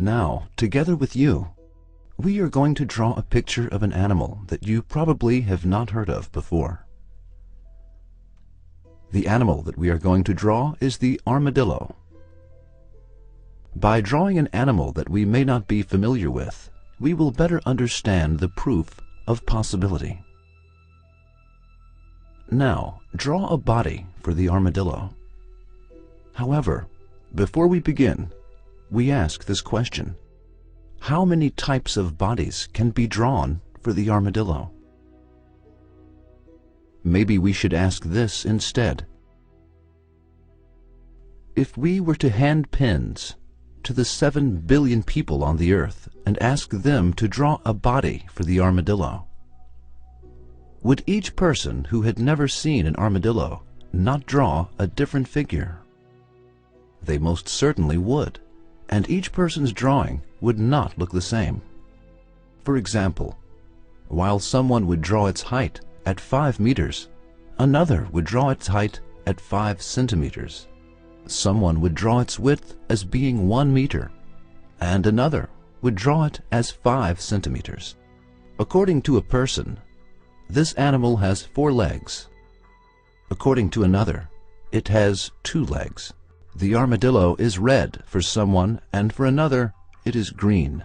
Now, together with you, we are going to draw a picture of an animal that you probably have not heard of before. The animal that we are going to draw is the armadillo. By drawing an animal that we may not be familiar with, we will better understand the proof of possibility. Now, draw a body for the armadillo. However, before we begin, we ask this question: how many types of bodies can be drawn for the armadillo? Maybe we should ask this instead. If we were to hand pens to the 7 billion people on the earth and ask them to draw a body for the armadillo, would each person who had never seen an armadillo not draw a different figure? They most certainly would, and each person's drawing would not look the same. For example, while someone would draw its height at 5 meters, another would draw its height at 5 centimeters. Someone would draw its width as being 1 meter, and another would draw it as 5 centimeters. According to a person, this animal has 4 legs. According to another, it has 2 legs. The armadillo is red for someone, and for another, it is green.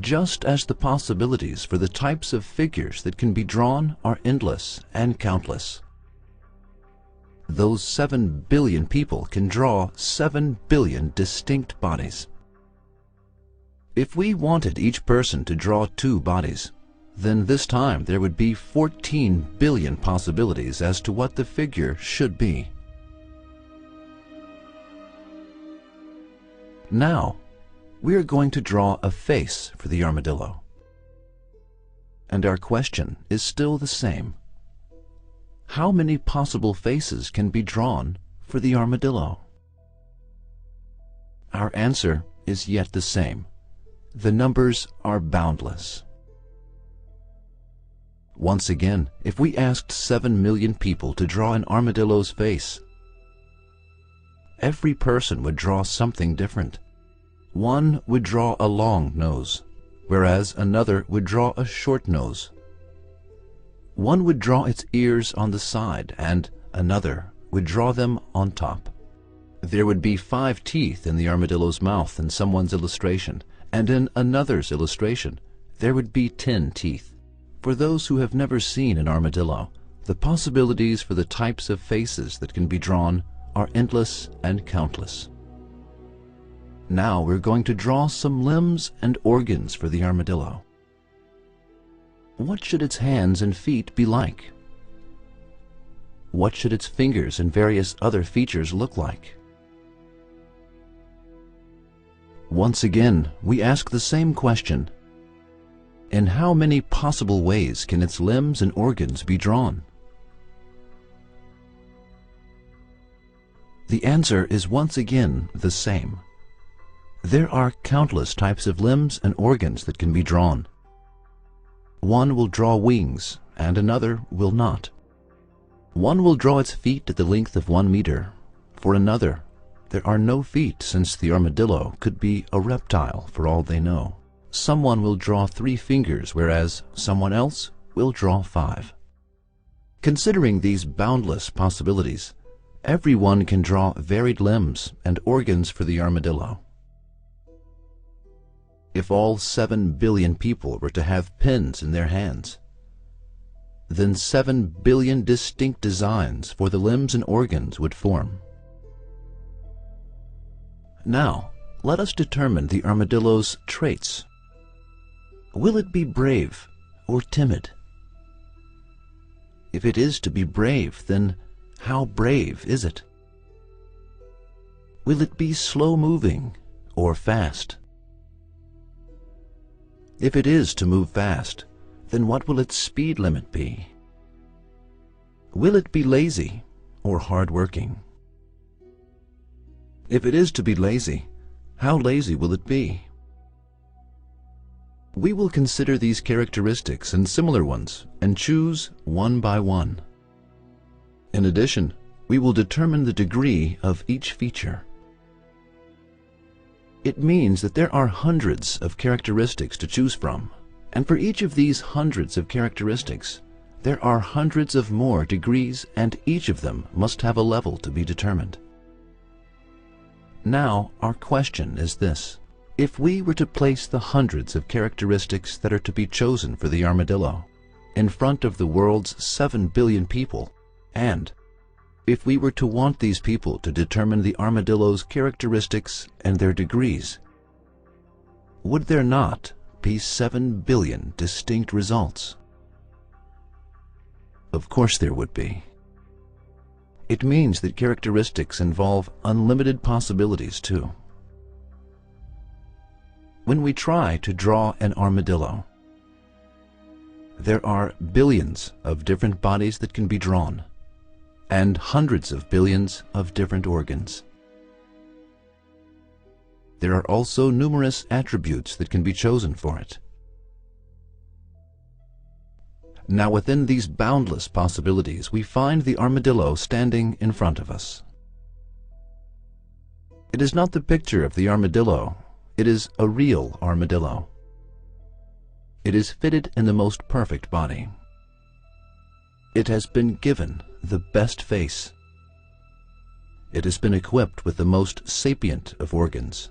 Just as the possibilities for the types of figures that can be drawn are endless and countless. Those 7 billion people can draw 7 billion distinct bodies. If we wanted each person to draw 2 bodies, then this time there would be 14 billion possibilities as to what the figure should be. Now, we are going to draw a face for the armadillo. And our question is still the same. How many possible faces can be drawn for the armadillo? Our answer is yet the same. The numbers are boundless. Once again, if we asked 7 million people to draw an armadillo's face, every person would draw something different. One would draw a long nose, whereas another would draw a short nose. One would draw its ears on the side, and another would draw them on top. There would be 5 teeth in the armadillo's mouth in someone's illustration, and in another's illustration there would be 10 teeth. For those who have never seen an armadillo, the possibilities for the types of faces that can be drawn are endless and countless. Now we're going to draw some limbs and organs for the armadillo. What should its hands and feet be like? What should its fingers and various other features look like? Once again, we ask the same question. In how many possible ways can its limbs and organs be drawn? The answer is once again the same. There are countless types of limbs and organs that can be drawn. One will draw wings, and another will not. One will draw its feet at the length of 1 meter. For another, there are no feet, since the armadillo could be a reptile for all they know. Someone will draw 3 fingers, whereas someone else will draw 5. Considering these boundless possibilities, everyone can draw varied limbs and organs for the armadillo. If all 7 billion people were to have pens in their hands, then 7 billion distinct designs for the limbs and organs would form. Now, let us determine the armadillo's traits. Will it be brave or timid? If it is to be brave, then how brave is it? Will it be slow-moving or fast? If it is to move fast, then what will its speed limit be? Will it be lazy or hard-working? If it is to be lazy, how lazy will it be? We will consider these characteristics and similar ones and choose one by one. In addition, we will determine the degree of each feature. It means that there are hundreds of characteristics to choose from, and for each of these hundreds of characteristics, there are hundreds of more degrees, and each of them must have a level to be determined. Now, our question is this. If we were to place the hundreds of characteristics that are to be chosen for the armadillo in front of the world's 7 billion people, and if we were to want these people to determine the armadillo's characteristics and their degrees, would there not be 7 billion distinct results? Of course there would be. It means that characteristics involve unlimited possibilities too. When we try to draw an armadillo, there are billions of different bodies that can be drawn, and hundreds of billions of different organs. There are also numerous attributes that can be chosen for it. Now, within these boundless possibilities, we find the armadillo standing in front of us. It is not the picture of the armadillo, it is a real armadillo. It is fitted in the most perfect body. It has been given the best face. It has been equipped with the most sapient of organs,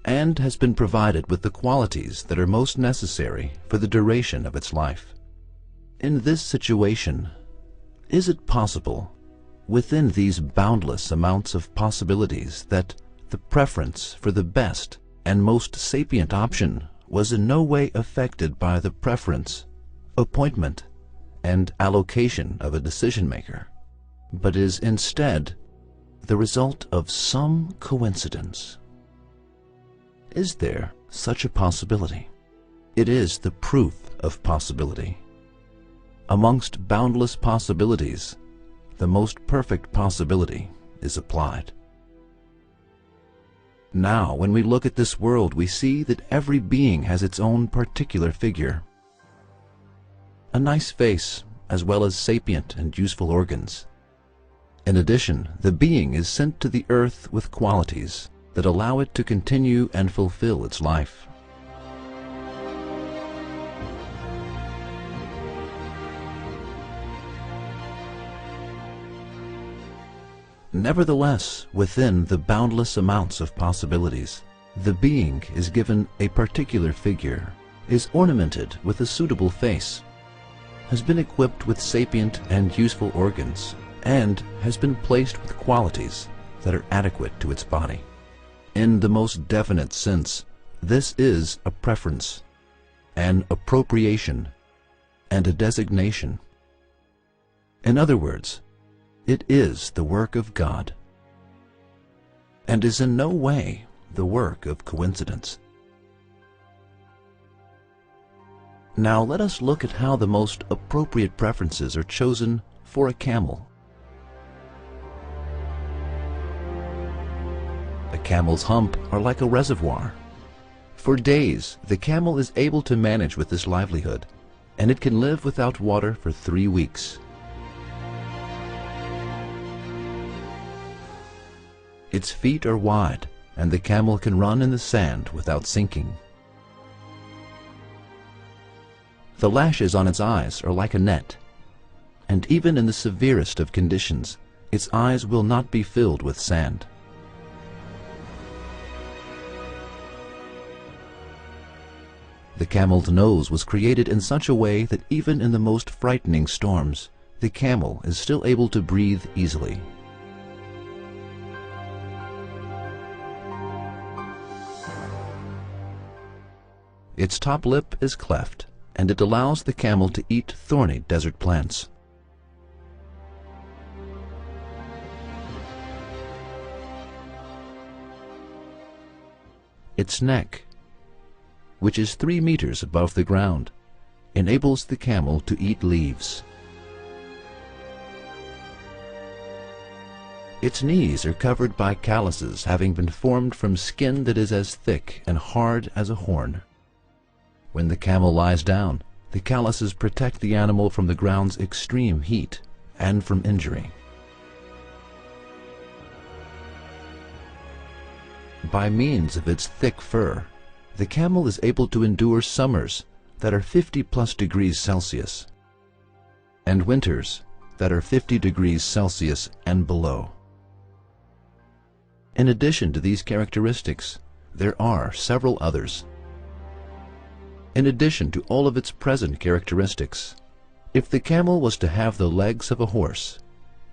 and has been provided with the qualities that are most necessary for the duration of its life. In this situation, is it possible, within these boundless amounts of possibilities, that the preference for the best and most sapient option was in no way affected by the preference, appointment, and allocation of a decision-maker, but is instead the result of some coincidence? Is there such a possibility? It is the proof of possibility. Amongst boundless possibilities, the most perfect possibility is applied. Now, when we look at this world, we see that every being has its own particular figure. A nice face, as well as sapient and useful organs. In addition, the being is sent to the earth with qualities that allow it to continue and fulfill its life. Nevertheless, within the boundless amounts of possibilities, the being is given a particular figure, is ornamented with a suitable face, has been equipped with sapient and useful organs, and has been placed with qualities that are adequate to its body. In the most definite sense, this is a preference, an appropriation, and a designation. In other words, it is the work of God, and is in no way the work of coincidence. Now let us look at how the most appropriate preferences are chosen for a camel. A camel's hump are like a reservoir. For days, the camel is able to manage with this livelihood, and it can live without water for 3 weeks. Its feet are wide, and the camel can run in the sand without sinking. The lashes on its eyes are like a net, and even in the severest of conditions, its eyes will not be filled with sand. The camel's nose was created in such a way that even in the most frightening storms, the camel is still able to breathe easily. Its top lip is cleft, and it allows the camel to eat thorny desert plants. Its neck, which is 3 meters above the ground, enables the camel to eat leaves. Its knees are covered by calluses having been formed from skin that is as thick and hard as a horn. When the camel lies down, the calluses protect the animal from the ground's extreme heat and from injury. By means of its thick fur, the camel is able to endure summers that are 50+ degrees Celsius and winters that are 50 degrees Celsius and below. In addition to these characteristics, there are several others. In addition to all of its present characteristics, if the camel was to have the legs of a horse,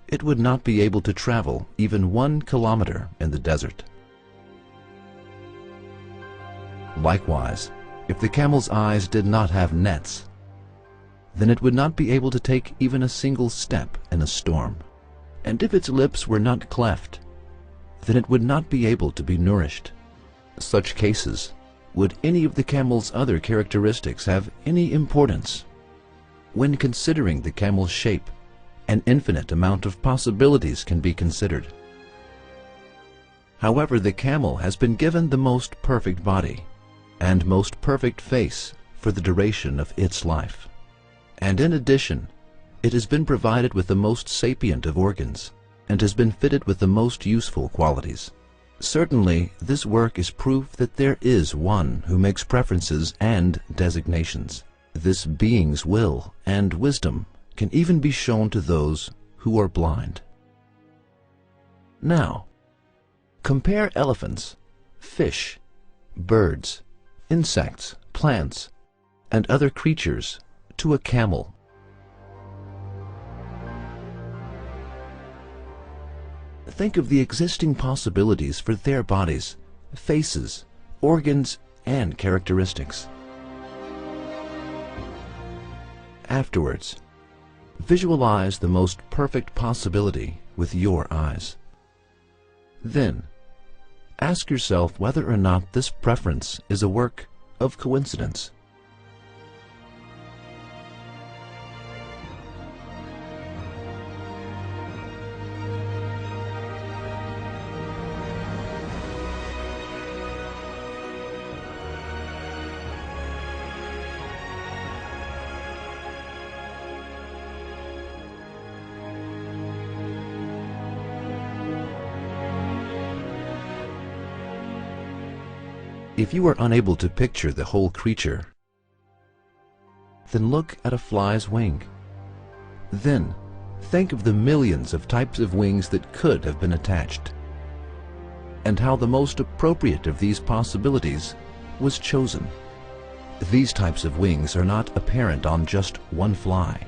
it would not be able to travel even 1 kilometer in the desert. Likewise, if the camel's eyes did not have nets, then it would not be able to take even a single step in a storm. And if its lips were not cleft, then it would not be able to be nourished. Such cases, would any of the camel's other characteristics have any importance? When considering the camel's shape, an infinite amount of possibilities can be considered. However, the camel has been given the most perfect body and most perfect face for the duration of its life. And in addition, it has been provided with the most sapient of organs and has been fitted with the most useful qualities. Certainly, this work is proof that there is one who makes preferences and designations. This being's will and wisdom can even be shown to those who are blind. Now, compare elephants, fish, birds, insects, plants, and other creatures to a camel. Think of the existing possibilities for their bodies, faces, organs, and characteristics. Afterwards, visualize the most perfect possibility with your eyes. Then, ask yourself whether or not this preference is a work of coincidence. If you are unable to picture the whole creature, then look at a fly's wing. Then, think of the millions of types of wings that could have been attached, and how the most appropriate of these possibilities was chosen. These types of wings are not apparent on just one fly,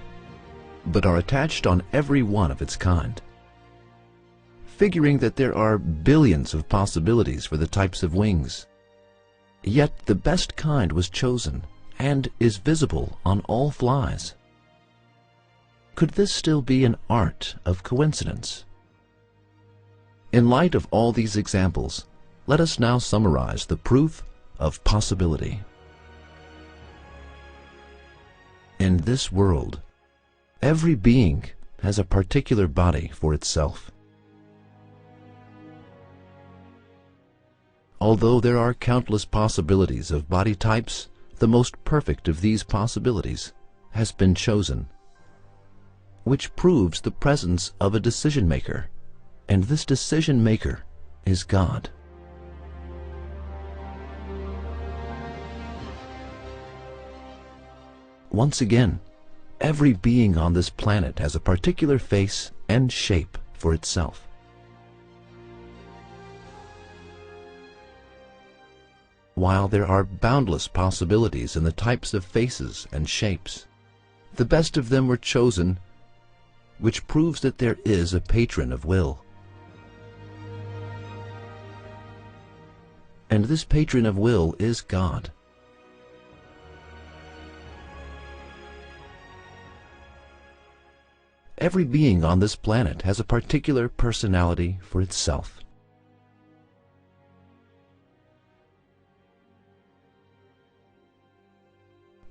but are attached on every one of its kind. Figuring that there are billions of possibilities for the types of wings, yet the best kind was chosen and is visible on all flies. Could this still be an art of coincidence? In light of all these examples, let us now summarize the proof of possibility. In this world, every being has a particular body for itself. Although there are countless possibilities of body types, the most perfect of these possibilities has been chosen, which proves the presence of a decision maker, and this decision maker is God. Once again, every being on this planet has a particular face and shape for itself. While there are boundless possibilities in the types of faces and shapes, the best of them were chosen, which proves that there is a patron of will. And this patron of will is God. Every being on this planet has a particular personality for itself.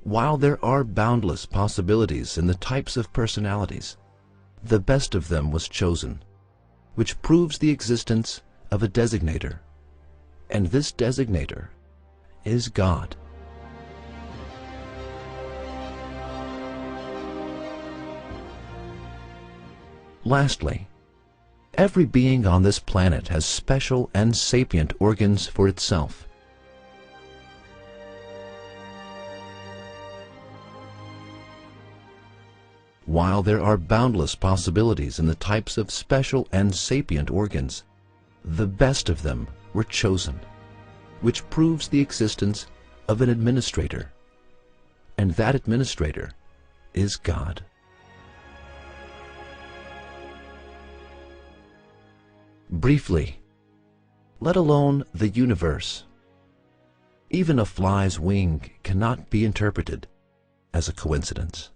While there are boundless possibilities in the types of personalities, the best of them was chosen, which proves the existence of a designator, and this designator is God. Lastly, Every being on this planet has special and sapient organs for itself. While there are boundless possibilities in the types of special and sapient organs, the best of them were chosen, which proves the existence of an administrator, and that administrator is God. Briefly, let alone the universe, even a fly's wing cannot be interpreted as a coincidence.